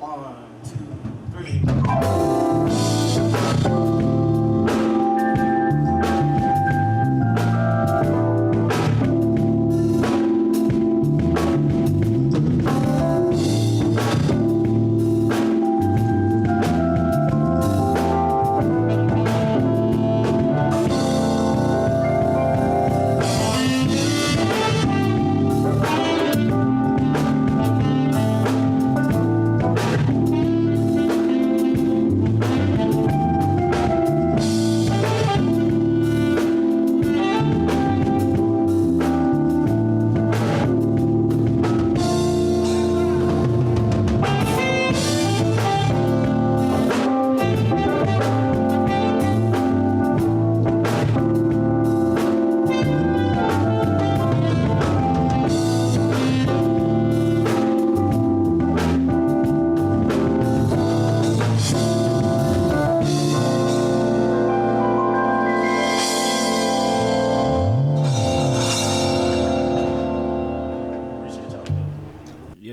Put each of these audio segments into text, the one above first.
1, 2, 3.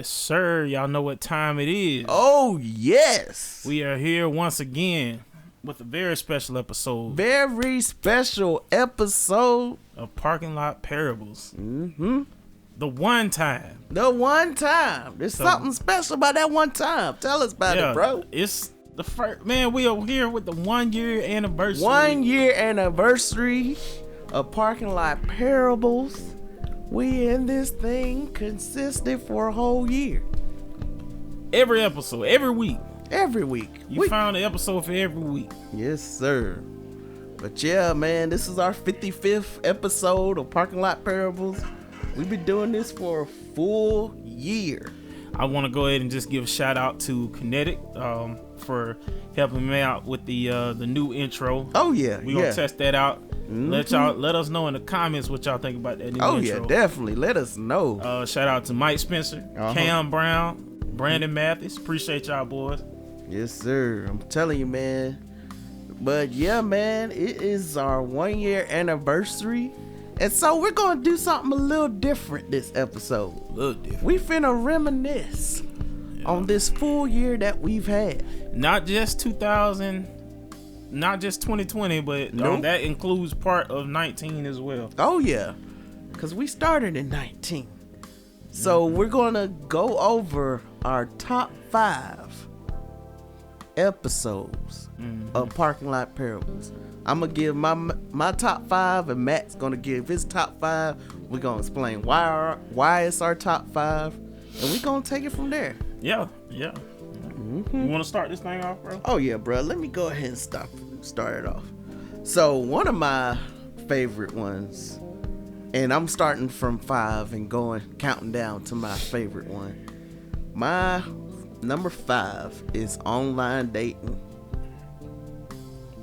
Sir, y'all know what time it is. Oh, yes. We are here once again with a very special episode. Very special episode of Parking Lot Parables. Mm-hmm. The one time. The one time. There's something special about that one time. Tell us about it, bro. It's the first, man, we are here with the 1 year anniversary. 1 year anniversary of Parking Lot Parables. We in this thing consistent for a whole year. Every episode, every week. Every week. You found an episode for every week. Yes, sir. But yeah, man, this is our 55th episode of Parking Lot Parables. We've been doing this for a full year. I want to go ahead and just give a shout out to Kinetic for helping me out with the new intro. Oh yeah, we're gonna test that out. Mm-hmm. Let us know in the comments what y'all think about that new intro. Oh yeah, definitely. Let us know. Shout out to Mike Spencer, Cam Brown, Brandon Mathis. Appreciate y'all boys. Yes, sir. I'm telling you, man. But yeah, man, it is our 1 year anniversary. And so we're going to do something a little different this episode. A little different. We finna reminisce on this full year that we've had. Not just 2020, but that includes part of 19 as well. Oh, yeah. Because we started in 19. So we're going to go over our top 5 episodes of Parking Lot Parables. I'm going to give my top 5, and Matt's going to give his top 5. We're going to explain why it's our top 5, and we're going to take it from there. Yeah. Mm-hmm. You want to start this thing off, bro? Oh, yeah, bro. Let me go ahead and start it off. So, one of my favorite ones, and I'm starting from 5 and counting down to my favorite one. My number 5 is online dating.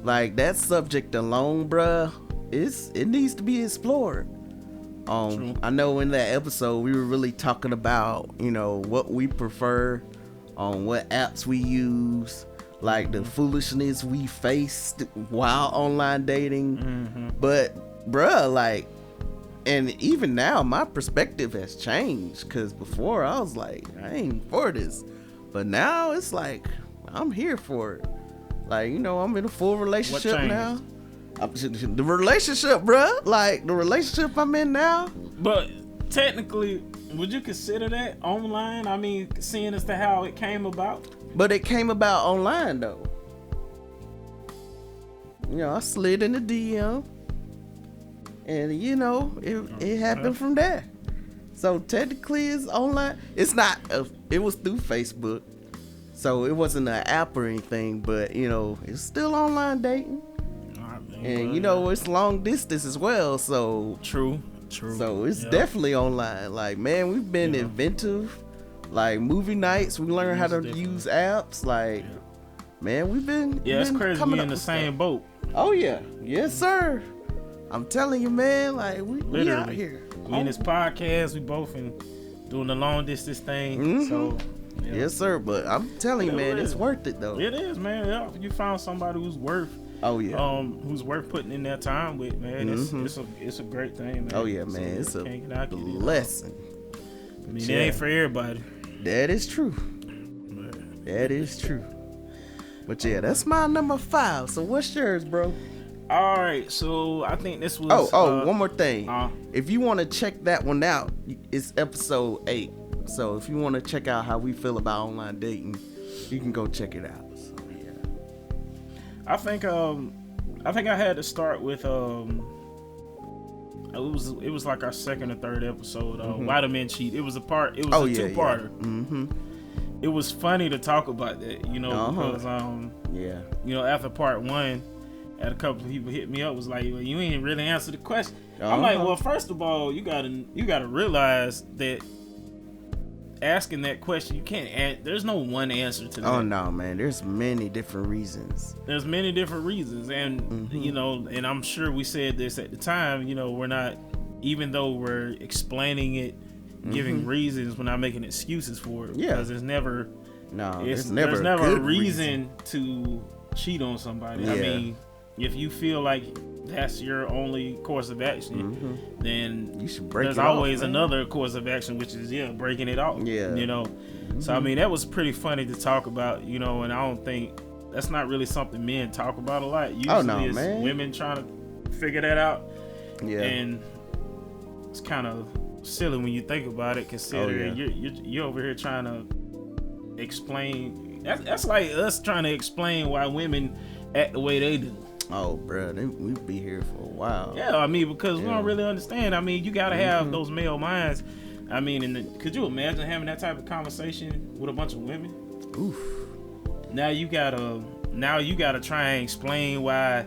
Like, that subject alone, bruh, it needs to be explored. I know in that episode we were really talking about, what we prefer, what apps we use, like the foolishness we faced while online dating. Mm-hmm. But, bruh, like, and even now my perspective has changed, because before I was like, I ain't for this. But now it's like, I'm here for it. Like, I'm in a full relationship now. The relationship, bruh. Like, the relationship I'm in now. But technically, would you consider that online? I mean, seeing as to how it came about? But it came about online, though. I slid in the DM. And, it happened from there. So, technically, it's online. It's not, it was through Facebook. So it wasn't an app or anything, but it's still online dating, and it's long distance as well. So true. So it's definitely online. Like, man, we've been inventive. Like, movie nights, we learned how to use apps. Like, man, we've been it's crazy. We in the same boat. Oh yeah, yes sir. I'm telling you, man. Like, we out here. We in this podcast. We both in doing the long distance thing. Mm-hmm. So. Yeah. Yes, sir. But I'm telling you, man, it's worth it though. It is, man. Yeah, you found somebody who's worth. Oh yeah. Who's worth putting in that time with, man. Mm-hmm. It's a great thing, man. Oh yeah, man. It's a blessing. I mean, it ain't for everybody. That is true. That is true. But yeah, that's my number 5. So what's yours, bro? All right, so I think this was. One more thing. If you want to check that one out, it's episode 8. So if you want to check out how we feel about online dating, you can go check it out. So yeah. I think I had to start with it was like our second or third episode. Why do men cheat? It was a two-parter. Yeah. Mm-hmm. It was funny to talk about that, because after part 1. Had a couple of people hit me up, was like, well, you ain't really answered the question. I'm like, well, first of all, you gotta realize that asking that question, you can't. There's no one answer to that. Oh no, man. There's many different reasons. And and I'm sure we said this at the time. We're not, even though we're explaining it, giving reasons, we're not making excuses for it. Yeah, because there's never a reason to cheat on somebody. Yeah. I mean, if you feel like that's your only course of action, then you should break it off. There's always another course of action, which is breaking it off. Yeah. So I mean, that was pretty funny to talk about, and I don't think that's not really something men talk about a lot. Usually it's women trying to figure that out. Yeah. And it's kind of silly when you think about it, considering you're over here trying to explain. That's like us trying to explain why women act the way they do. Oh, bro, we'd be here for a while. Yeah, I mean, because we don't really understand. I mean, you gotta have those male minds. I mean, could you imagine having that type of conversation with a bunch of women? Oof. Now you gotta try and explain why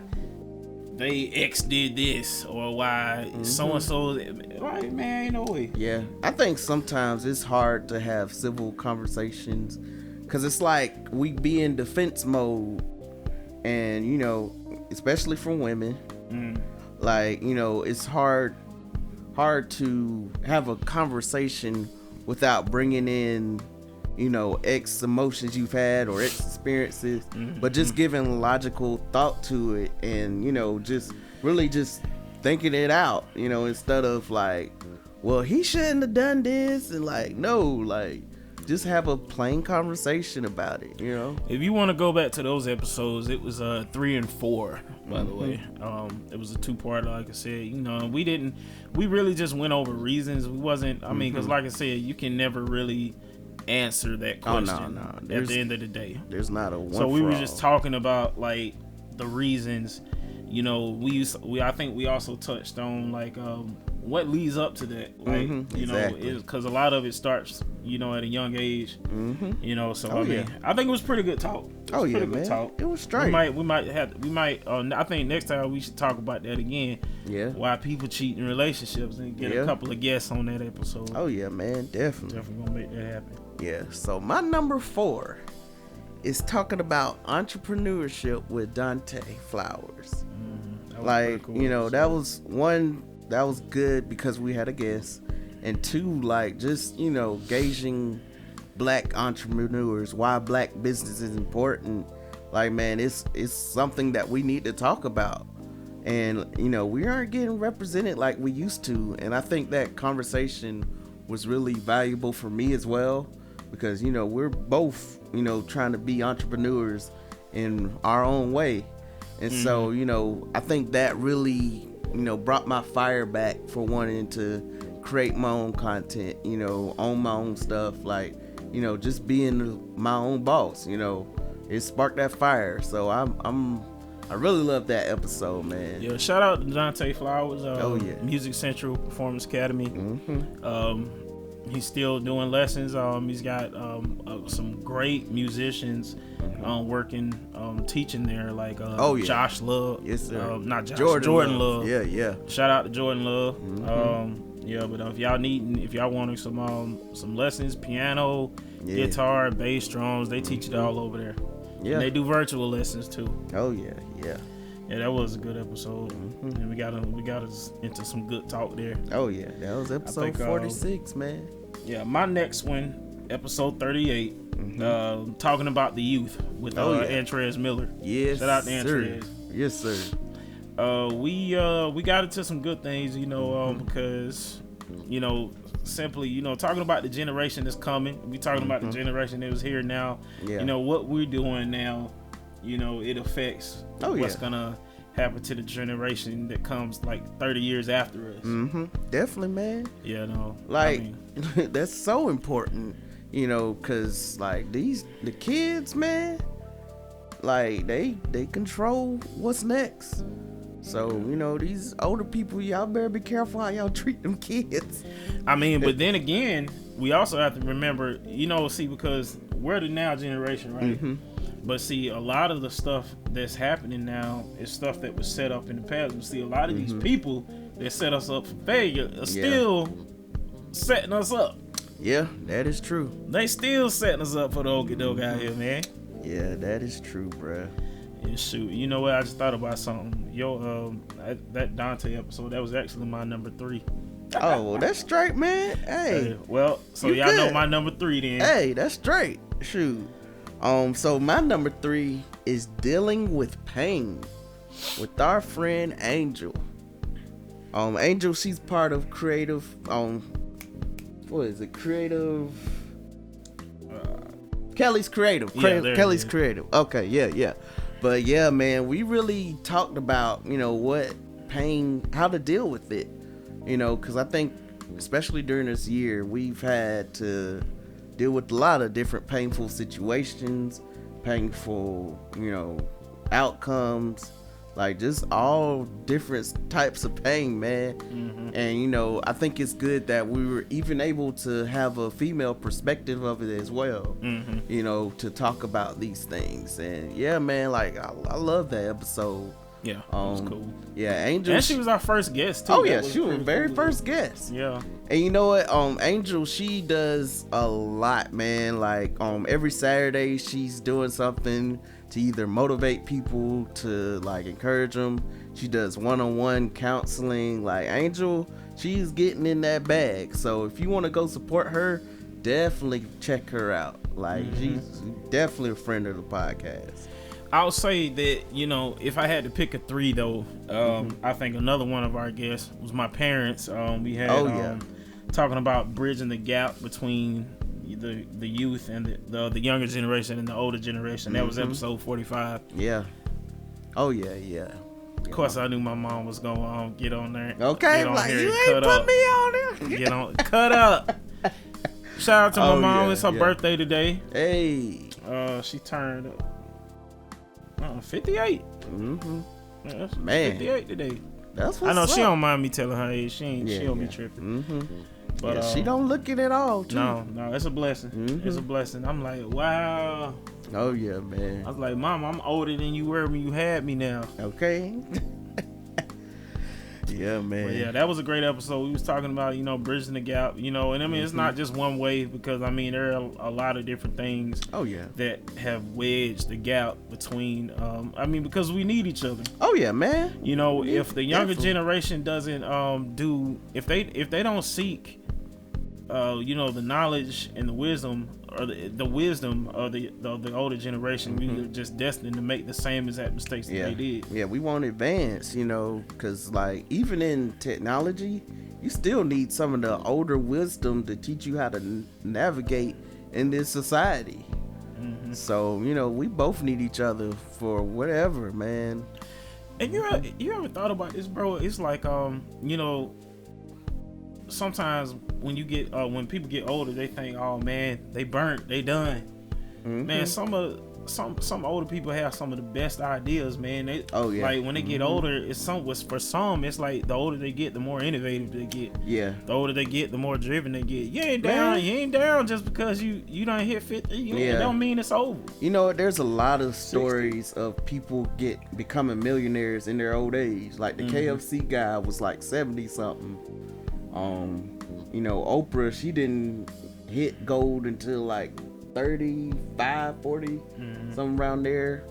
they ex did this or why so and so. Like, man, ain't no way. Yeah, I think sometimes it's hard to have civil conversations because it's like we be in defense mode, and especially for women, like it's hard to have a conversation without bringing in ex emotions you've had or ex experiences, but just giving logical thought to it, and just really just thinking it out, instead of like, well, he shouldn't have done this, and like, no, like, just have a plain conversation about it. If you want to go back to those episodes, it was 3 and 4, by the way. It was a 2-part, like I said. We really just went over reasons. We wasn't, I mean, because like I said, you can never really answer that question at the end of the day. There's not a one. So we were just talking about like the reasons. I think we also touched on like what leads up to that, like exactly. Because a lot of it starts at a young age, so I think it was pretty good talk. Good talk. It was straight. I think next time we should talk about that again. Yeah, why people cheat in relationships, and get a couple of guests on that episode. Oh yeah, man, definitely gonna make that happen. Yeah, so my number 4 is talking about entrepreneurship with Dante Flowers. Like, cool. That was one, that was good because we had a guest, and 2, like, just, gauging black entrepreneurs, why black business is important. Like, man, it's something that we need to talk about. And, we aren't getting represented like we used to. And I think that conversation was really valuable for me as well, because, we're both, trying to be entrepreneurs in our own way. And so, I think that really, brought my fire back for wanting to create my own content, own my own stuff, like, just being my own boss, it sparked that fire. So I really love that episode, man. Yeah, shout out to Dante Flowers, Music Central Performance Academy. He's still doing lessons. He's got some great musicians working, teaching there, like Josh Love. Yes, sir. Not Josh, Jordan Love. Yeah. Shout out to Jordan Love. But if y'all wanting some lessons, piano, guitar, bass, drums, they teach it all over there. Yeah. And they do virtual lessons too. Oh yeah. Yeah, that was a good episode, and we got us into some good talk there. Oh yeah, that was episode 46, man. Yeah, my next one, epised 38, talking about the youth with Antrez Miller. Yes, shout out to Antrez. Yes, sir. We got into some good things, because simply, you know, talking about the generation that's coming. We talking about the generation that is here now. Yeah. You know, what we're doing now, you know, it affects what's gonna happen to the generation that comes like 30 years after us. Definitely, man. Yeah, no. Like, that's so important, you know, because like the kids, man, like they control what's next. So, you know, these older people, y'all better be careful how y'all treat them kids. I mean, but then again, we also have to remember, you know, see, because we're the now generation, right? But see, a lot of the stuff that's happening now is stuff that was set up in the past. But see, a lot of these people that set us up for failure are still setting us up. Yeah, that is true. They still setting us up for the okie doke out here, man. Yeah, that is true, bruh. Yeah, shoot. You know what? I just thought about something. That Dante episode, that was actually my number 3. Oh, well, that's straight, man. Hey. Well, so y'all good. Know my number 3 then. Hey, that's straight. Shoot. So my number 3 is dealing with pain with our friend Angel. Angel, she's part of creative. What is it? Creative. Kelly's Creative. Kelly's Creative. Okay, yeah. But yeah, man, we really talked about, you know, what pain, how to deal with it, you know, because I think especially during this year, we've had to deal with a lot of different painful situations, painful, you know, outcomes, like just all different types of pain, man. And, you know, I think it's good that we were even able to have a female perspective of it as well, you know, to talk about these things. And yeah, man, like I love that episode. Yeah, it was cool. Yeah, Angel. And she was our first guest too. Oh yeah, she was very first guest. Yeah. And you know what? Angel, she does a lot, man. Like every Saturday she's doing something to either motivate people, to like encourage them. She does one-on-one counseling. Like Angel, she's getting in that bag. So if you want to go support her, definitely check her out. Like she's definitely a friend of the podcast. I'll say that, you know, if I had to pick a 3 though, I think another one of our guests was my parents. We had talking about bridging the gap between the youth and the younger generation and the older generation. That was episode 45. Yeah. Oh yeah. Of course, I knew my mom was gonna get on there. Okay, get on like here you and ain't put me on there. Get on, cut up. Shout out to my mom. It's her birthday today. Hey. She turned 58. Yeah, man, 58 today. That's what's I know up. She don't mind me telling her age. She don't be tripping. But she don't look it at all. Too. No, it's a blessing. It's a blessing. I'm like, wow. Oh yeah, man. I was like, Mom, I'm older than you were when you had me now. Okay. Yeah, man. But yeah, that was a great episode. We was talking about, you know, bridging the gap, you know, and I mean, it's not just one way, because I mean, there are a lot of different things that have wedged the gap between, I mean, because we need each other. Oh yeah, man. You know, if the younger generation doesn't if they don't seek, you know, the knowledge and the wisdom, or the wisdom of the older generation, we are just destined to make the same exact mistakes that they did. Yeah, we won't advance, you know, because like even in technology, you still need some of the older wisdom to teach you how to navigate in this society. So, you know, we both need each other for whatever, man. And you ever thought about this, bro? It's like, you know, sometimes when you get when people get older, they think, oh man, they burnt, they done. Man, some older people have some of the best ideas, man. Like when they get older, for some it's like the older they get, the more innovative they get. Yeah. The older they get, the more driven they get. You ain't down just because you done hit 50. It don't mean it's over. You know, there's a lot of stories of people becoming millionaires in their old age. Like the KFC guy was like 70 something. You know, Oprah, she didn't hit gold until like 35, 40, something around there.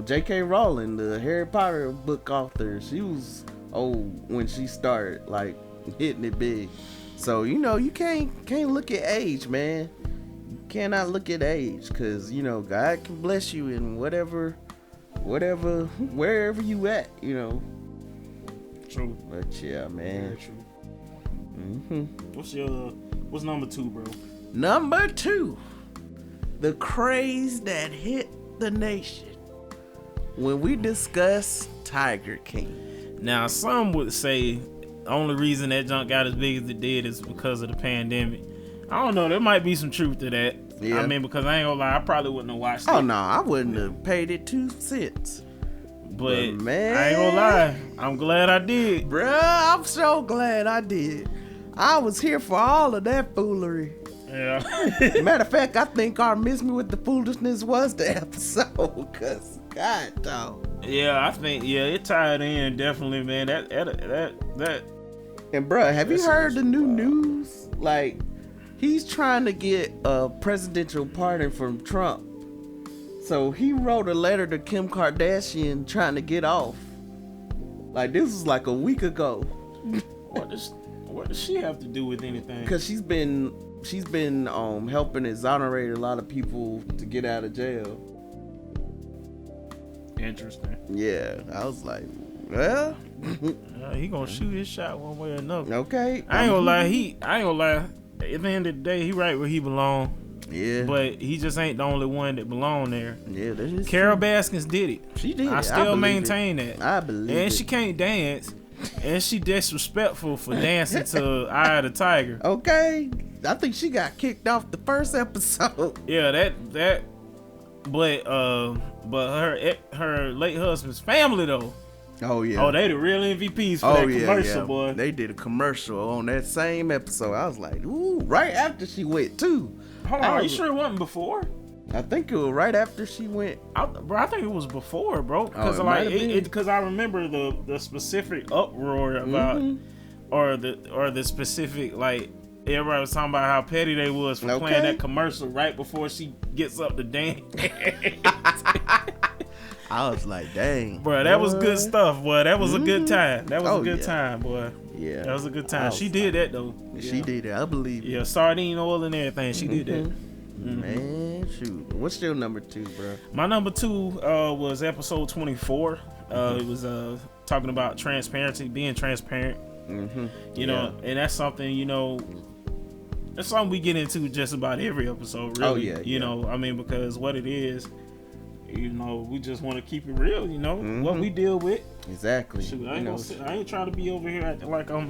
J.K. Rowling, the Harry Potter book author, she was old when she started like hitting it big. So, you know, you can't look at age, man. You cannot look at age, because, you know, God can bless you in wherever you at, you know. True. But yeah, man. Very true. What's your What's number 2, bro? Number 2, the craze that hit the nation when we discuss Tiger King. Now, some would say the only reason that junk got as big as it did is because of the pandemic. I don't know. There might be some truth to that. Yeah. I mean, because I ain't gonna lie, I probably wouldn't have watched it. Oh, no. I wouldn't have paid it 2 cents. But man, I ain't gonna lie. I'm glad I did. Bruh, I'm so glad I did. I was here for all of that foolery. Yeah. Matter of fact, I think our Miss Me with the Foolishness was the episode. Cause God dog. Yeah, I think it tied in definitely, man. That. And bruh, have you heard the new news? Like, he's trying to get a presidential pardon from Trump. So he wrote a letter to Kim Kardashian trying to get off. Like, this was like a week ago. What does she have to do with anything? Because she's been helping exonerate a lot of people to get out of jail. Interesting. Yeah, I was like, well, he gonna shoot his shot one way or another. Okay. I ain't gonna lie. At the end of the day, he right where he belong. Yeah. But he just ain't the only one that belong there. Yeah, that is Carol true. Baskins did it. She did. I still maintain it. that. I believe it. And she can't dance. And she disrespectful for dancing to Eye of the Tiger. Okay. I think she got kicked off the first episode. Yeah, but her late husband's family though. Oh yeah. Oh, they the real MVPs for that commercial, boy. They did a commercial on that same episode. I was like, ooh, right after she went too. Hold on, are you sure it wasn't before? I think it was right after she went. I think it was before, bro. Because because I remember the specific uproar about, or the specific, like, everybody was talking about how petty they was for playing that commercial right before she gets up to dance. I was like, dang, bro, that was good stuff, boy. That was a good time. That was a good time, boy. Yeah, that was a good time. She did that though. She did it. I believe. Yeah, sardine oil and everything. She did that. Man, shoot. What's your number 2, bro? My number 2 was episode 24. It was talking about transparency, being transparent. You know, and that's something, that's something we get into just about every episode, really. Oh, yeah. You know, I mean, because what it is, we just want to keep it real, what we deal with. Exactly. Shoot, I ain't trying to be over here acting like I'm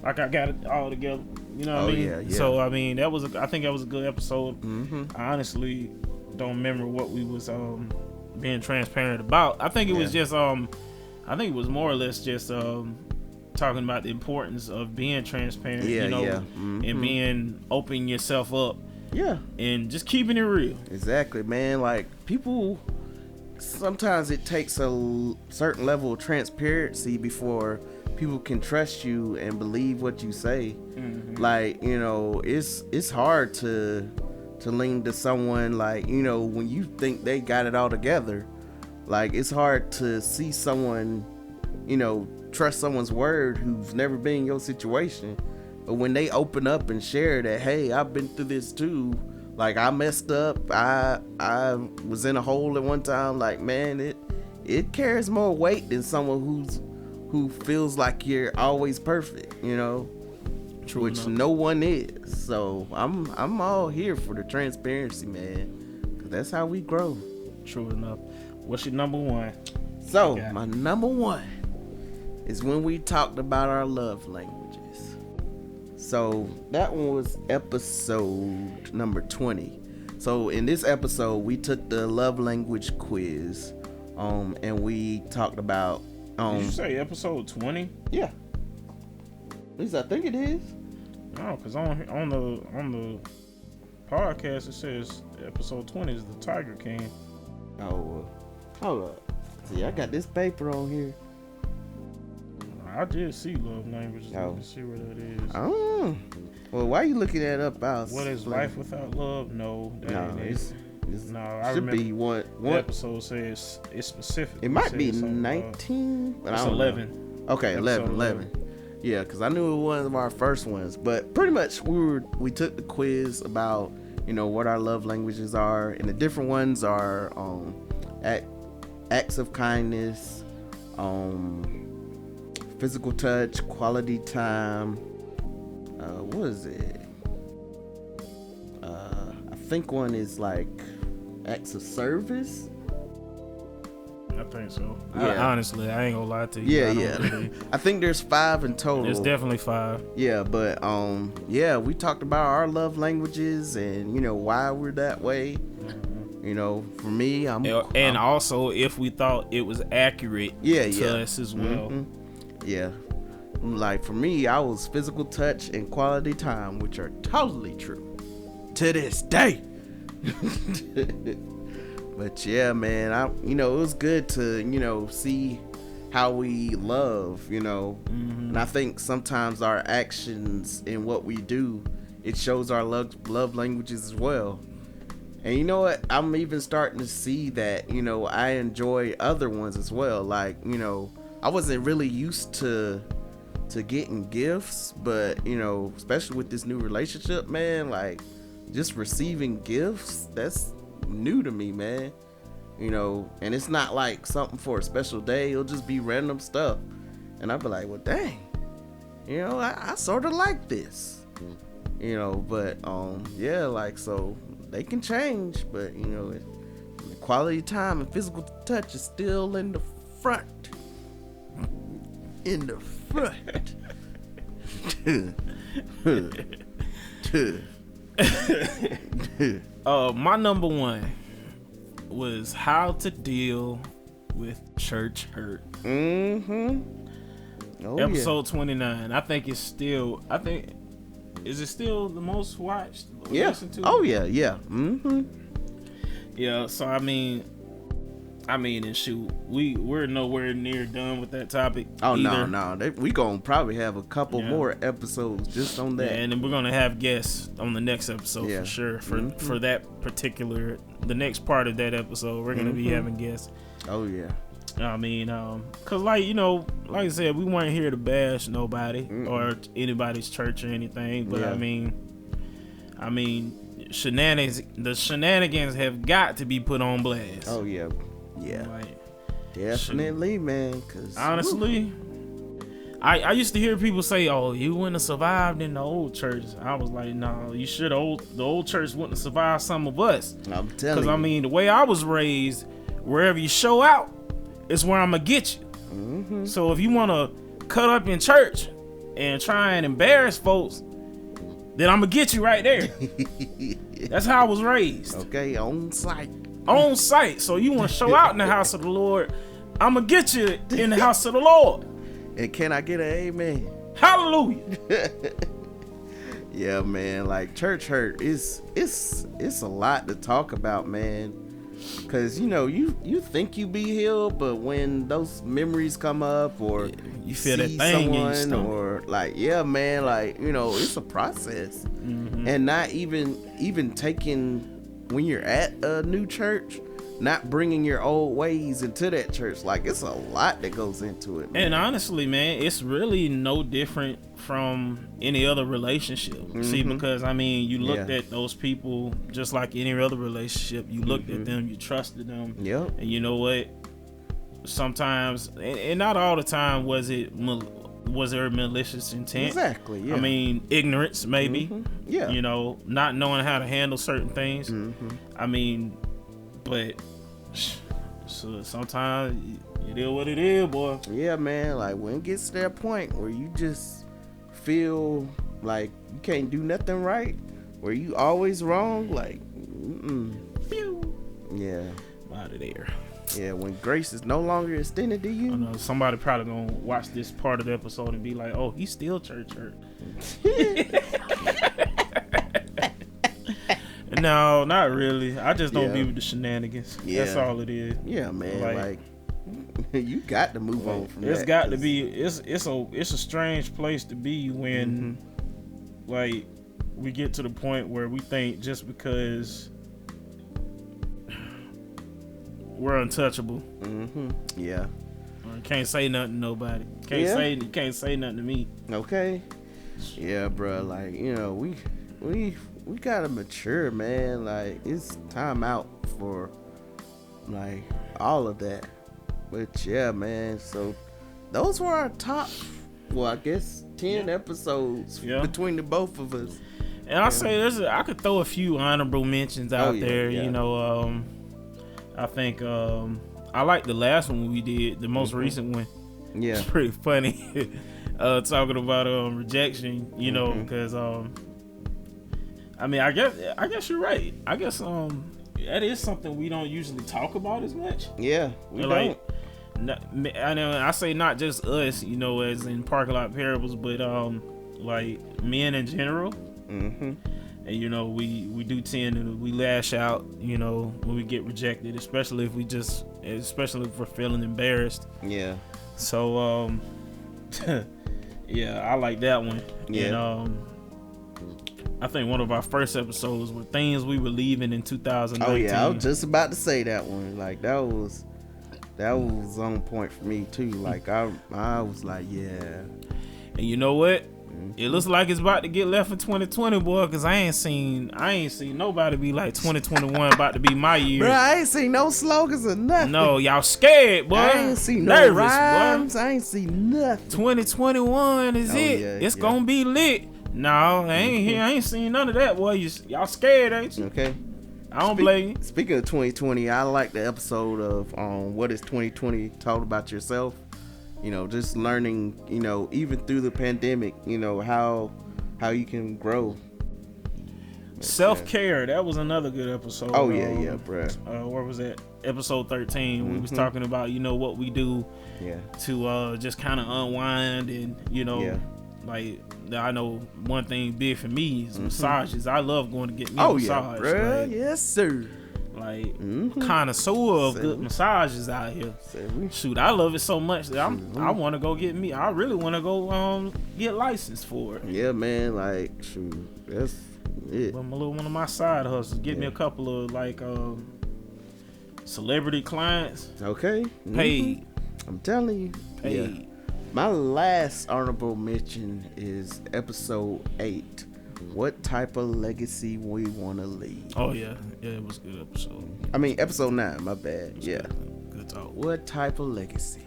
like I got it all together. You know what I mean? Yeah. So I mean, I think that was a good episode. I honestly don't remember what we was being transparent about. I think it was just I think it was more or less just talking about the importance of being transparent, and being opening yourself up. Yeah. And just keeping it real. Exactly, man. Like, people, sometimes it takes a certain level of transparency before people can trust you and believe what you say. Like, it's hard to lean to someone, like, when you think they got it all together. Like, it's hard to see someone, trust someone's word who's never been in your situation. But when they open up and share that, hey, I've been through this too. Like, I messed up. I was in a hole at one time. Like, man, it carries more weight than someone who feels like you're always perfect, True which enough. No one is. So I'm all here for the transparency, man, because that's how we grow. True enough. What's your number 1? So my number 1 is when we talked about our love languages. So that one was episode number 20. So in this episode, we took the love language quiz, and we talked about. Did you say episode 20? Yeah. At least I think it is. No, because on the podcast it says episode 20 is the Tiger King. Oh, hold up. See, I got this paper on here. I did see love languages. Let me see where that is. Oh. Well, why are you looking that up? What is life without love? No, that ain't it. No, I should remember be one. The episode says it's specific. It might be 19. But it's 11. Okay, 11. Yeah, because I knew it was one of our first ones. But pretty much we took the quiz about what our love languages are, and the different ones are acts of kindness, physical touch, quality time. What is it? think one is like acts of service. I think so. Yeah. Honestly, I ain't gonna lie to you. Yeah. I think there's 5 in total. There's definitely 5. Yeah, but we talked about our love languages and why we're that way. For me, I'm also if we thought it was accurate to us as well. Mm-hmm. Yeah. Like for me, I was physical touch and quality time, which are totally true to this day. But yeah, man, it was good to, see how we love, Mm-hmm. And I think sometimes our actions and what we do, it shows our love languages as well. And you know what? I'm even starting to see that, I enjoy other ones as well. Like, I wasn't really used to getting gifts, but, especially with this new relationship, man, like just receiving gifts, that's new to me, man. And it's not like something for a special day. It'll just be random stuff. And I'll be like, well, dang, I sort of like this, but, like, so they can change, but, quality time and physical touch is still in the front. In the front. My number 1 was how to deal with church hurt. Episode 29. I think is it still the most watched? Yeah. Listened to? Oh yeah. Yeah. So I mean, and shoot, we're nowhere near done with that topic. Oh either. No. We gonna probably have a couple more episodes just on that. Yeah, and then we're gonna have guests on the next episode for sure. For that particular, the next part of that episode, we're gonna be having guests. Oh yeah. I mean, cause like I said, we weren't here to bash nobody or anybody's church or anything. But I mean, the shenanigans have got to be put on blast. Oh yeah. Like, definitely, man. Cause honestly, I used to hear people say, "Oh, you wouldn't have survived in the old church." I was like, "No, you should. The old church wouldn't have survived some of us." I'm telling you. Because I mean, the way I was raised, wherever you show out, is where I'm gonna get you. Mm-hmm. So if you want to cut up in church and try and embarrass folks, then I'm gonna get you right there. That's how I was raised. Okay, on site. On site. So you want to show out in the house of the Lord, I'm gonna get you in the house of the Lord. And can I get an amen? Hallelujah. Yeah, man. Like church hurt it's a lot to talk about, man. Cause you think you be healed, but when those memories come up, or you feel that thing in your stomach, or like, yeah, man, like it's a process, and not even taking when you're at a new church, not bringing your old ways into that church. Like it's a lot that goes into it, man. And honestly, man, it's really no different from any other relationship. See, because I mean, you looked at those people just like any other relationship. You looked at them, you trusted them. Yep. And you know what? Sometimes, and not all the time, was there malicious intent? Exactly. Yeah. I mean, ignorance, maybe. Yeah. Not knowing how to handle certain things. I mean, but so sometimes it is what it is, boy. Yeah, man. Like when it gets to that point where you just feel like you can't do nothing right, where you always wrong, like, yeah, out of there. Yeah, when grace is no longer extended to you. I know somebody probably gonna watch this part of the episode and be like, "Oh, he's still church hurt." No, not really. I just don't be with the shenanigans. Yeah. That's all it is. Yeah, man. Like you got to move on from that. It's got to be. It's a strange place to be when, like, we get to the point where we think just because we're untouchable. Yeah. Can't say nothing to nobody. Can't say nothing to me. Okay. Yeah, bro. Like we gotta mature, man. Like it's time out for like all of that. But yeah, man. So those were our top, well, I guess 10 episodes between the both of us. And I say I could throw a few honorable mentions out there. Yeah. You know, I think I like the last one we did, the most recent one. Yeah, it's pretty funny. Talking about rejection, you know, because I mean, I guess you're right. I guess that is something we don't usually talk about as much. Yeah, we don't. I say not just us, you know, as in Parking Lot Parables, but like men in general. And you know, we do tend to we lash out, you know, when we get rejected, especially if we're feeling embarrassed. Yeah. So yeah, I like that one. Yeah. And I think one of our first episodes were things we were leaving in 2019. Oh yeah, I was just about to say that one. Like that was on point for me too. Like I was like, yeah. And you know what? It looks like it's about to get left in 2020, boy, because I ain't seen nobody be like 2021 about to be my year. Bro, I ain't seen no slogans or nothing. No, y'all scared, boy. I ain't seen no rhymes. Boy. I ain't seen nothing. 2021 is it. Yeah, it's gonna be lit. No, I ain't seen none of that, boy. Y'all scared, ain't you? Okay. I don't blame you. Speaking of 2020, I like the episode of What is 2020 Talk About Yourself. You know, just learning, you know, even through the pandemic, you know, how you can grow. Self-care, that was another good episode. Oh, yeah, bro. Where was that? Episode 13. We was talking about, you know, what we do to just kind of unwind and, you know, like, I know one thing big for me is massages. I love going to get me a massage. Yeah, bro. Like, yes, sir. Like connoisseur of good massages out here. Shoot, I love it so much that I want to go get me. I really want to go get licensed for it. Yeah, man. Like, shoot, that's it. But one of my side hustles. Get me a couple of like celebrity clients. Okay. Paid. I'm telling you. Paid. Yeah. My last honorable mention is episode 8. What type of legacy we want to leave? Oh yeah, it was a good episode. I mean, episode 9. My bad. Yeah, good talk. What type of legacy?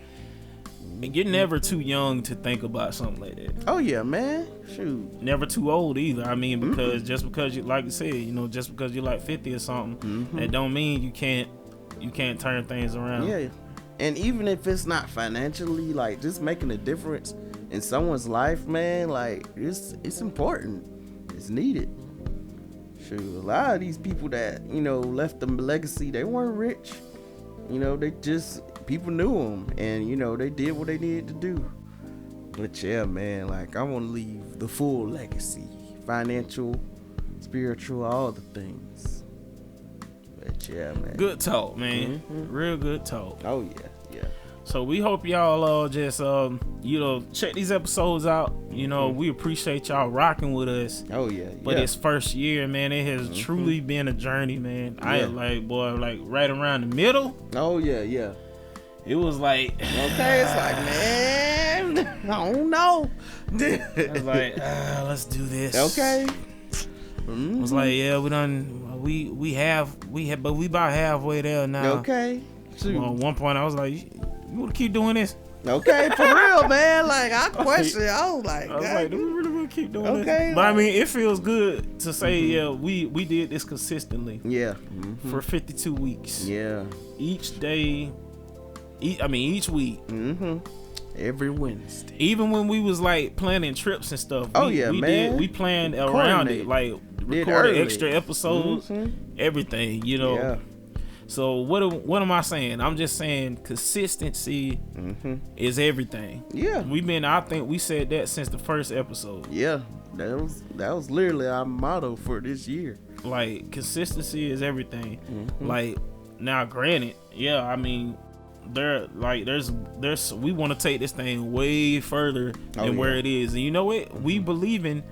And you're never too young to think about something like that. Oh yeah, man. Shoot. Never too old either. I mean, because just because you, like you said, you know, just because you're like 50 or something, that don't mean you can't turn things around. Yeah. And even if it's not financially, like just making a difference in someone's life, man, like it's important. It's needed. Shoot, a lot of these people that, you know, left them legacy, they weren't rich. You know, they just, people knew them and, you know, they did what they needed to do. But yeah, man, like I want to leave the full legacy, financial, spiritual, all the things. But yeah, man. Good talk, man. Real good talk. Oh yeah. So we hope y'all just you know, check these episodes out. You know, we appreciate y'all rocking with us. Oh yeah. But this first year, man, it has truly been a journey, man. I like right around the middle. Oh yeah. It was like okay, it's like, man, I don't know. I was like, let's do this. Okay. I was like, yeah, we about halfway there now. Okay. Well, at one point I was like, you want to keep doing this? Okay, for real, man. Like I question. I was like, do we really want to keep doing this? Okay. But I mean, it feels good to say, yeah, we did this consistently. Yeah. For 52 weeks. Yeah. Each day. Each week. Every Wednesday. Even when we was like planning trips and stuff. We planned around it. Like recorded extra episodes, everything. You know. Yeah. So what am I saying? I'm just saying consistency is everything. Yeah. I think we said that since the first episode. Yeah. That was literally our motto for this year. Like consistency is everything. Like now granted, yeah, I mean there's we want to take this thing way further than where it is. And you know what? We believe in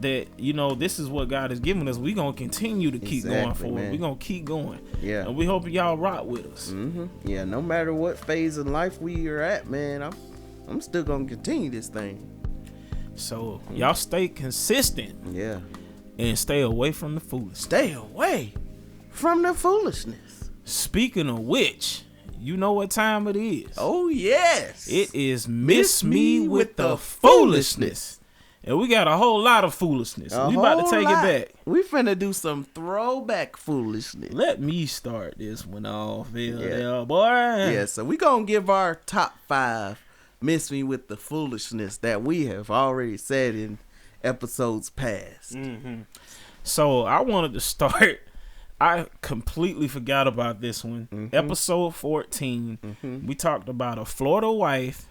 that, you know, this is what God has given us. We're going to continue to keep going forward. We're going to keep going. Yeah. And we hope y'all rock with us. Yeah, no matter what phase in life we are at, man, I'm still going to continue this thing. So, y'all stay consistent. Yeah. And stay away from the foolishness. Stay away from the foolishness. Speaking of which, you know what time it is. Oh, yes. It is Miss Me with the Foolishness. And we got a whole lot of foolishness. We about to take it back. We finna do some throwback foolishness. Let me start this one off. Yeah, boy. Yeah, so we gonna give our top 5 Miss Me with the foolishness that we have already said in episodes past. Mm-hmm. So I wanted to start. I completely forgot about this one. Mm-hmm. Episode 14. Mm-hmm. We talked about a Florida wife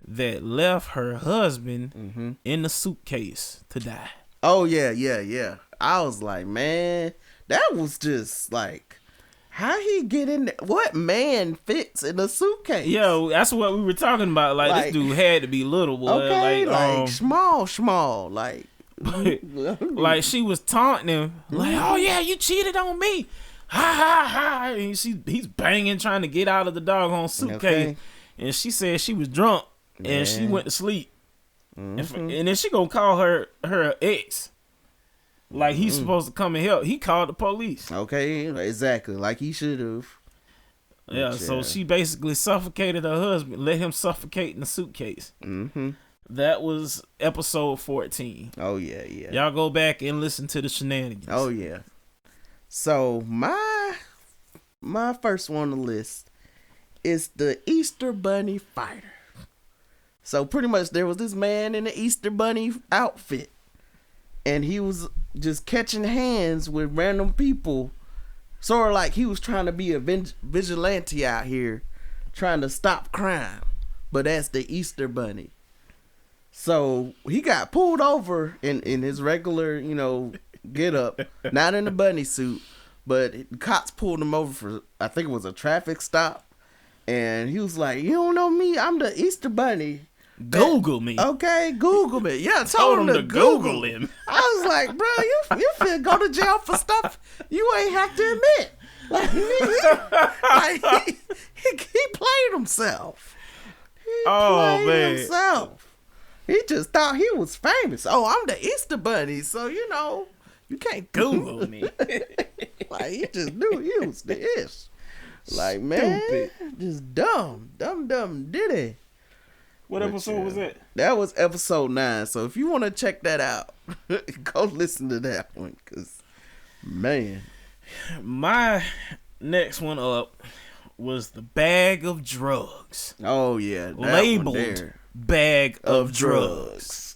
that left her husband in the suitcase to die. Oh, yeah. I was like, man, that was just like, how he get in there? What man fits in a suitcase? Yeah, that's what we were talking about. Like this dude had to be little, boy. Okay, like small. Like, like she was taunting him. Like, oh, yeah, you cheated on me. Ha, ha, ha. And he's banging, trying to get out of the doggone suitcase. Okay. And she said she was drunk. Man. And she went to sleep. And then she gonna call her ex. Like he's supposed to come and help. He called the police. Okay, exactly. Like he should have. Yeah, so she basically suffocated her husband, let him suffocate in the suitcase. That was episode 14. Oh, yeah. Y'all go back and listen to the shenanigans. Oh, yeah. So my first one on the list is the Easter Bunny fighter. So pretty much there was this man in the Easter Bunny outfit, and he was just catching hands with random people, sort of like he was trying to be a vigilante out here, trying to stop crime, but that's the Easter Bunny. So he got pulled over in his regular, get up, not in the bunny suit, but the cops pulled him over for, I think it was a traffic stop, and he was like, "You don't know me, I'm the Easter Bunny. Google me." Okay, Google me. Yeah, I told him to Google him. I was like, bro, you finna go to jail for stuff you ain't have to admit. Like, he played himself. He just thought he was famous. Oh, I'm the Easter Bunny, so you can't Google me. Like, he just knew he was the ish. Like, man, just dumb diddy. What episode was that? That was episode 9. So if you want to check that out, go listen to that one. Cause, man, my next one up was the bag of drugs. Oh yeah, labeled bag of drugs.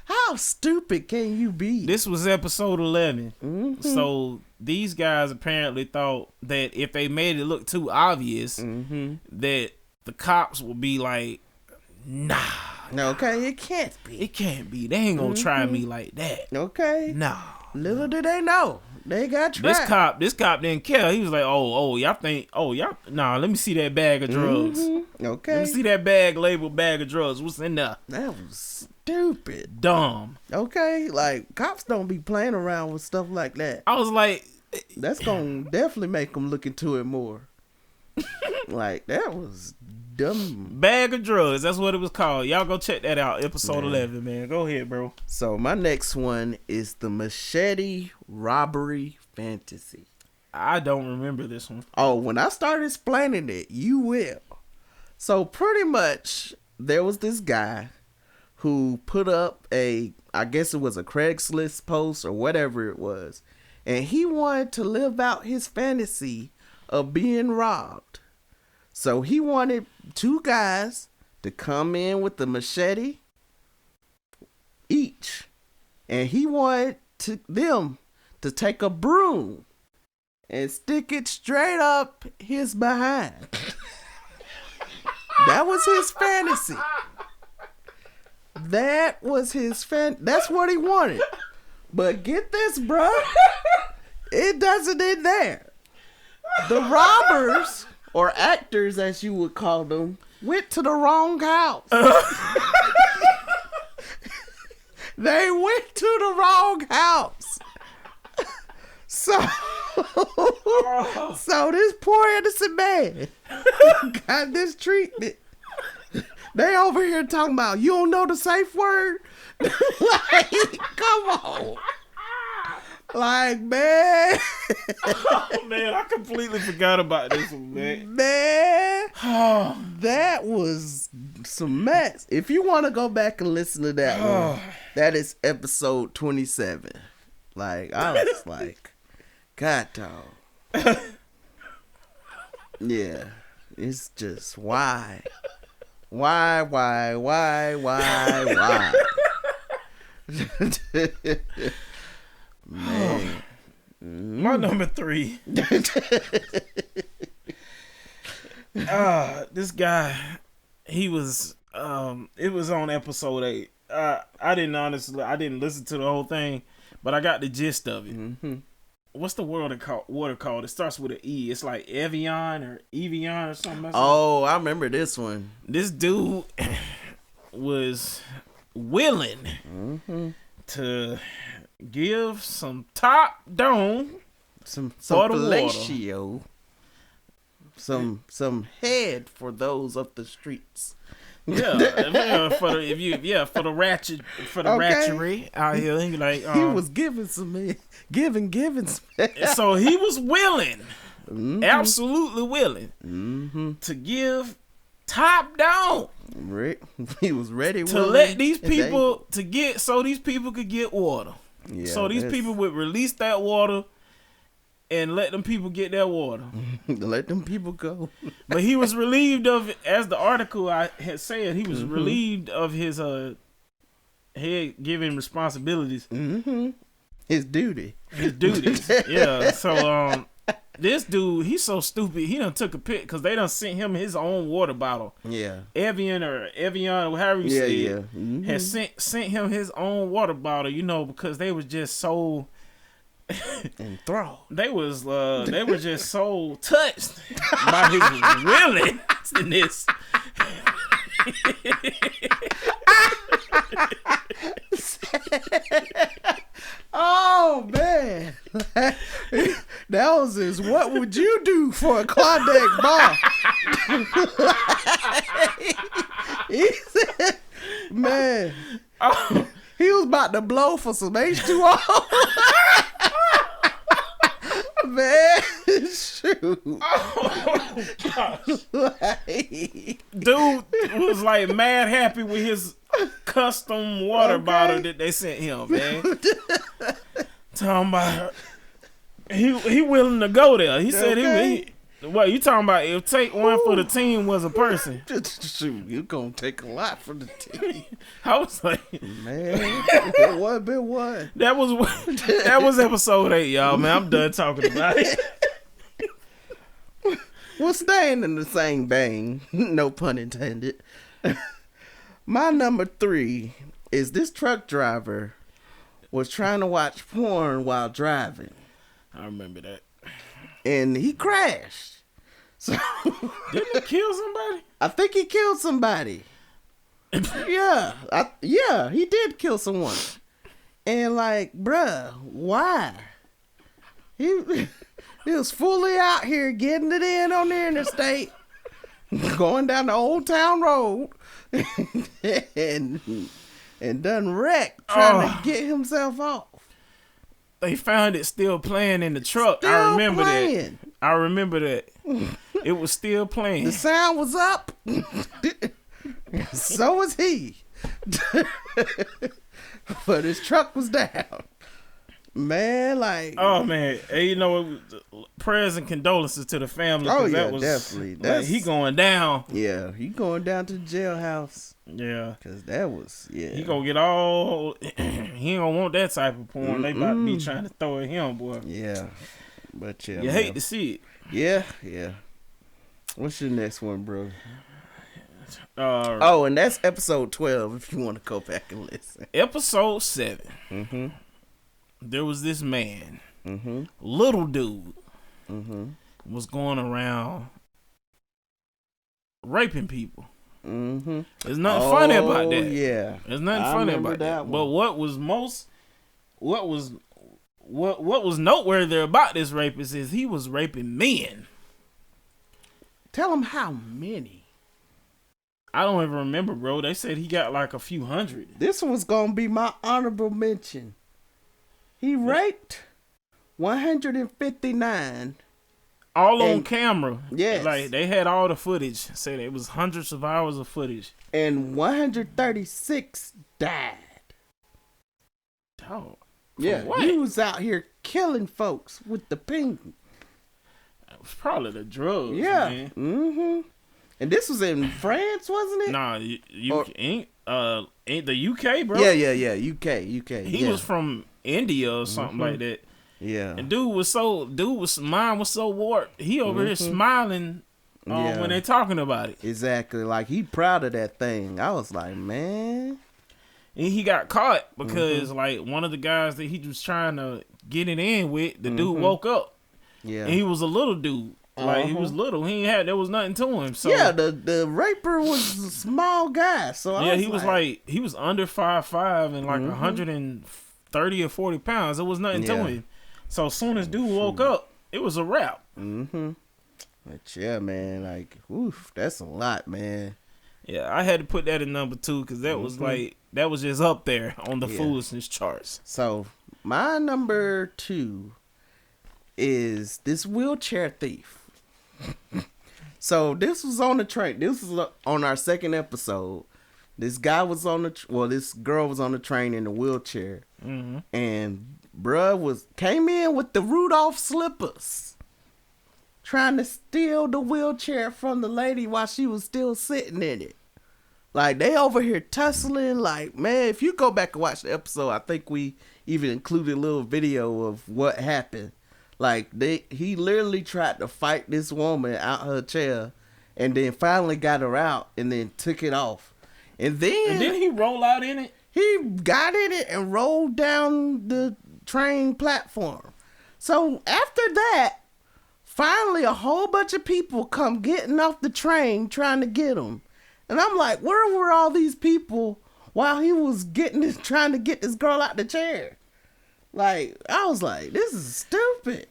How stupid can you be? This was episode 11. So these guys apparently thought that if they made it look too obvious, that the cops will be like, nah. Okay, it can't be. It can't be. They ain't gonna try me like that. Okay. Nah. Little did they know. They got trapped. This cop didn't care. He was like, nah, let me see that bag of drugs. Okay. Let me see that bag labeled bag of drugs. What's in there? That was stupid. Dumb. Okay, like, cops don't be playing around with stuff like that. I was like, that's gonna definitely make them look into it more. Like, that was dumb. Bag of drugs, that's what it was called. Y'all go check that out. Episode 11, man. Go ahead, bro. So my next one is the machete robbery fantasy. I don't remember this one. Oh, when I start explaining it, you will. So pretty much there was this guy who put up I guess it was a Craigslist post or whatever it was, and he wanted to live out his fantasy of being robbed. So he wanted 2 guys to come in with the machete each, and he wanted them to take a broom and stick it straight up his behind. That was his fantasy. That was his that's what he wanted. But get this, bro. It doesn't end there. The robbers, or actors as you would call them, went to the wrong house. They went to the wrong house. So this poor innocent man got this treatment. They over here talking about, you don't know the safe word? Like, come on. Like, man. Oh, man, I completely forgot about this one, man. Man. That was some mess. If you want to go back and listen to that one, that is episode 27. Like, I was like, God, dog. Yeah. It's just, why? Why? Man. My number 3. This guy, he was it was on episode 8. I didn't listen to the whole thing, but I got the gist of it. Mm-hmm. What's the water called? It starts with an E. It's like Evian or something. Oh, I remember this one. This dude was willing to give some top down, some fellatio, some head for those up the streets. For the ratchery out here. He like he was giving some giving some. So he was willing, absolutely willing, to give top down. He was ready to let these people so these people could get water. Yeah, so these people would release that water and let them people get their water. Let them people go. But he was relieved of, as the article I had said, he was relieved of his head giving responsibilities. His duties. Yeah. So this dude, he's so stupid. He done took a pic because they done sent him his own water bottle. Yeah. Evian or however you say it, has sent him his own water bottle. Because they was just so enthralled. They were just so touched by his willingness. Oh man, that was his. What would you do for a Klondike bar? He said, man, he was about to blow for some H2O. Man, shoot. Oh gosh. Dude was like mad happy with his custom water bottle that they sent him, man. Talking about he willing to go there. He said what you talking about? If take one for the team was a person, shoot, you gonna take a lot for the team. I was like, man, what been what? That was episode 8, y'all. Man, I'm done talking about it. We're staying in the same vein, no pun intended. My number 3 is this truck driver was trying to watch porn while driving. I remember that. And he crashed. So didn't he kill somebody? I think he killed somebody. Yeah, he did kill someone. And like, bruh, why? He was fully out here getting it in on the interstate, going down the Old Town Road, and done wrecked trying to get himself off. They found it still playing in the truck. I remember that. It was still playing. The sound was up. So was he. But his truck was down. Man, like... Oh, man. Hey, prayers and condolences to the family. Oh, yeah, that was, definitely. Like, he going down. Yeah, he going down to the jailhouse. Yeah. Because that was... Yeah. He gonna get all... He ain't gonna want that type of porn. They about to be trying to throw at him, boy. Yeah. But yeah, you hate to see it. Yeah. What's your next one, bro? And that's episode 12 if you want to go back and listen. Episode 7. There was this man, little dude, was going around raping people. There's nothing funny about that. Yeah, there's nothing funny about that. But what was noteworthy about this rapist is he was raping men. Tell him how many. I don't even remember, bro. They said he got like a few hundred. This was gonna be my honorable mention. He raped 159. All on camera. Yes. Like, they had all the footage. Said it was hundreds of hours of footage. And 136 died. Oh. Yeah, what? He was out here killing folks with the ping. It was probably the drugs, yeah. man. Mm-hmm. And this was in France, wasn't it? Nah, you ain't the UK, bro. Yeah. UK. He was from India or something like that. Yeah. And mind was so warped. He over here smiling when they talking about it. Exactly. Like, he proud of that thing. I was like, man. And he got caught because like one of the guys that he was trying to get it in with, the dude woke up. Yeah. And he was a little dude. Like, he was little. There was nothing to him. So yeah, the raper was a small guy. So he was under 5'5" and like 130 or 40 pounds. There was nothing to him. So as soon as dude woke up, it was a wrap. But yeah, man, like, oof, that's a lot, man. Yeah, I had to put that in number 2 because that was like, that was just up there on the foolishness charts. So my number 2 is this wheelchair thief. So this was on the train. This was on our second episode. This guy was on this girl was on the train in a wheelchair, and bruh came in with the Rudolph slippers, trying to steal the wheelchair from the lady while she was still sitting in it. Like, they over here tussling. Like, man, if you go back and watch the episode, I think we even included a little video of what happened. Like, he literally tried to fight this woman out her chair, and then finally got her out, and then took it off. And then he roll out in it? He got in it and rolled down the train platform. So after that, finally a whole bunch of people come getting off the train trying to get him. And I'm like, where were all these people while he was trying to get this girl out the chair? Like, I was like, this is stupid.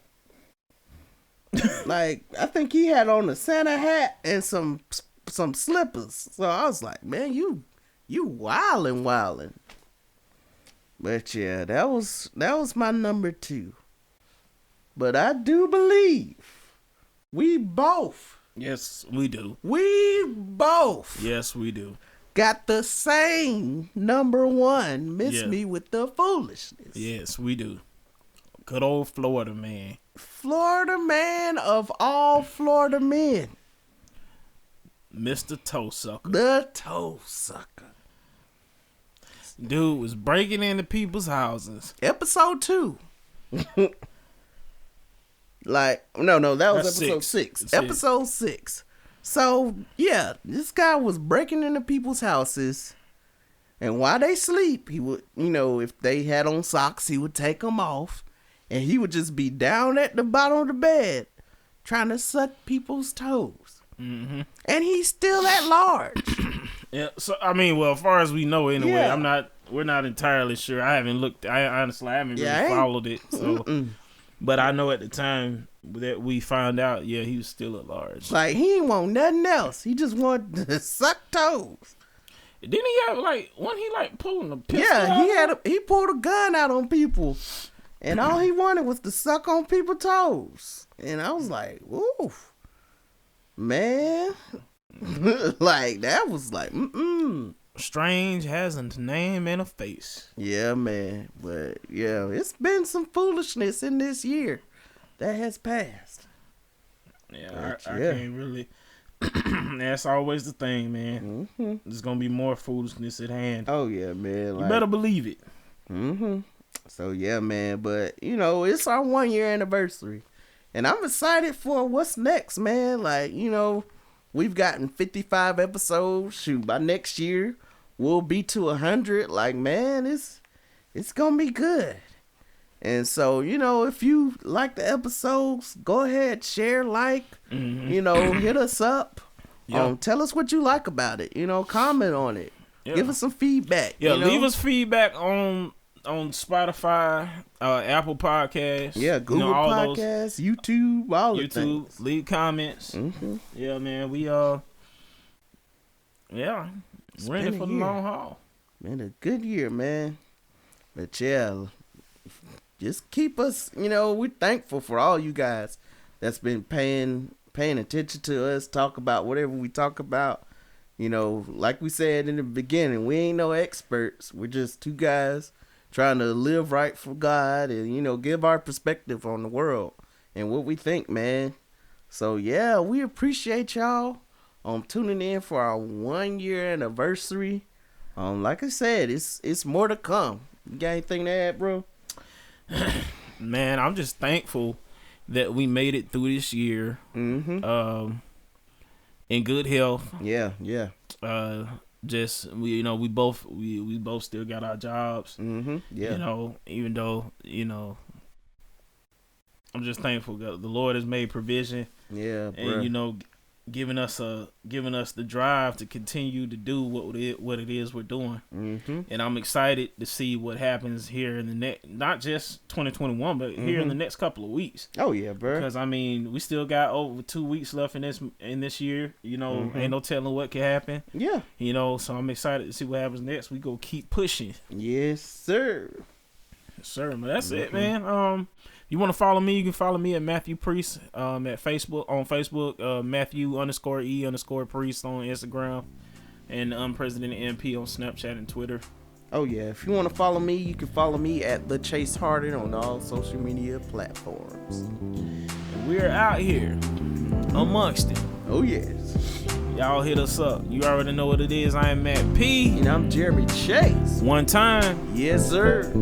Like, I think he had on a Santa hat and some slippers. So I was like, man, you wildin'. But yeah, that was my number 2. But I do believe we both. Yes, we do. We both. Yes, we do. Got the same number 1. Miss me with the foolishness. Yes, we do. Good old Florida man. Florida man of all Florida men. Mr. Toe Sucker. The Toe Sucker. Dude was breaking into people's houses. Episode 2. Like, no, that was episode 6. Episode 6. So, yeah, this guy was breaking into people's houses. And while they sleep, he would, if they had on socks, he would take them off. And he would just be down at the bottom of the bed trying to suck people's toes. And he's still at large. Yeah, so, I mean, well, as far as we know anyway, we're not entirely sure. I haven't looked, I honestly haven't really followed it. So, but I know at the time that we found out, he was still at large. Like, he ain't want nothing else. He just wanted to suck toes. Didn't he have, wasn't he, pulling a pistol out? He pulled a gun out on people. And all he wanted was to suck on people's toes. And I was like, oof. Man. That was like, Strange has a name and a face. Yeah, man. But, yeah, it's been some foolishness in this year that has passed. Yeah, I can't really. That's always the thing, man. There's going to be more foolishness at hand. Oh, yeah, man. You better believe it. So, yeah, man. But, it's our 1-year anniversary. And I'm excited for what's next, man. We've gotten 55 episodes. Shoot, by next year, we'll be to 100. Man, it's going to be good. And so, if you like the episodes, go ahead, share, hit us up. Tell us what you like about it. Comment on it. Give us some feedback. Leave us feedback on Spotify, Apple Podcasts. Google Podcasts, YouTube, all the things. Leave comments. Yeah, man, we we're in it for the long haul. Been a good year, man. But just keep us, we're thankful for all you guys that's been paying attention to us talk about whatever we talk about. You know, like we said in the beginning, we ain't no experts. We're just two guys trying to live right for God and, you know, give our perspective on the world and what we think, man. So, yeah, we appreciate y'all tuning in for our 1 year anniversary. Like I said, it's more to come. You got anything to add, bro? Man, I'm just thankful that we made it through this year. Mm-hmm. In good health. Yeah. Just we both still got our jobs. Mm-hmm. Yeah. You know, even though, you know, I'm just thankful the Lord has made provision. Yeah, and bro. You know, giving us the drive to continue to do what it is we're doing. Mm-hmm. And I'm excited to see what happens here in the next, not just 2021, but here in the next couple of weeks. Oh yeah, bro. Because I mean, we still got over 2 weeks left in this year. You know, ain't no telling what can happen. Yeah. You know, so I'm excited to see what happens next. We go keep pushing. Yes, sir. Yes, sir. But that's it, man. You want to follow me? You can follow me at Matthew Priest at Facebook, Matthew_E_Priest on Instagram, and President MP on Snapchat and Twitter. Oh yeah, if you want to follow me, you can follow me at The Chase Harden on all social media platforms. And we're out here amongst it. Oh yes. Y'all hit us up. You already know what it is. I am Matt P. And I'm Jeremy Chase. One time. Yes, sir.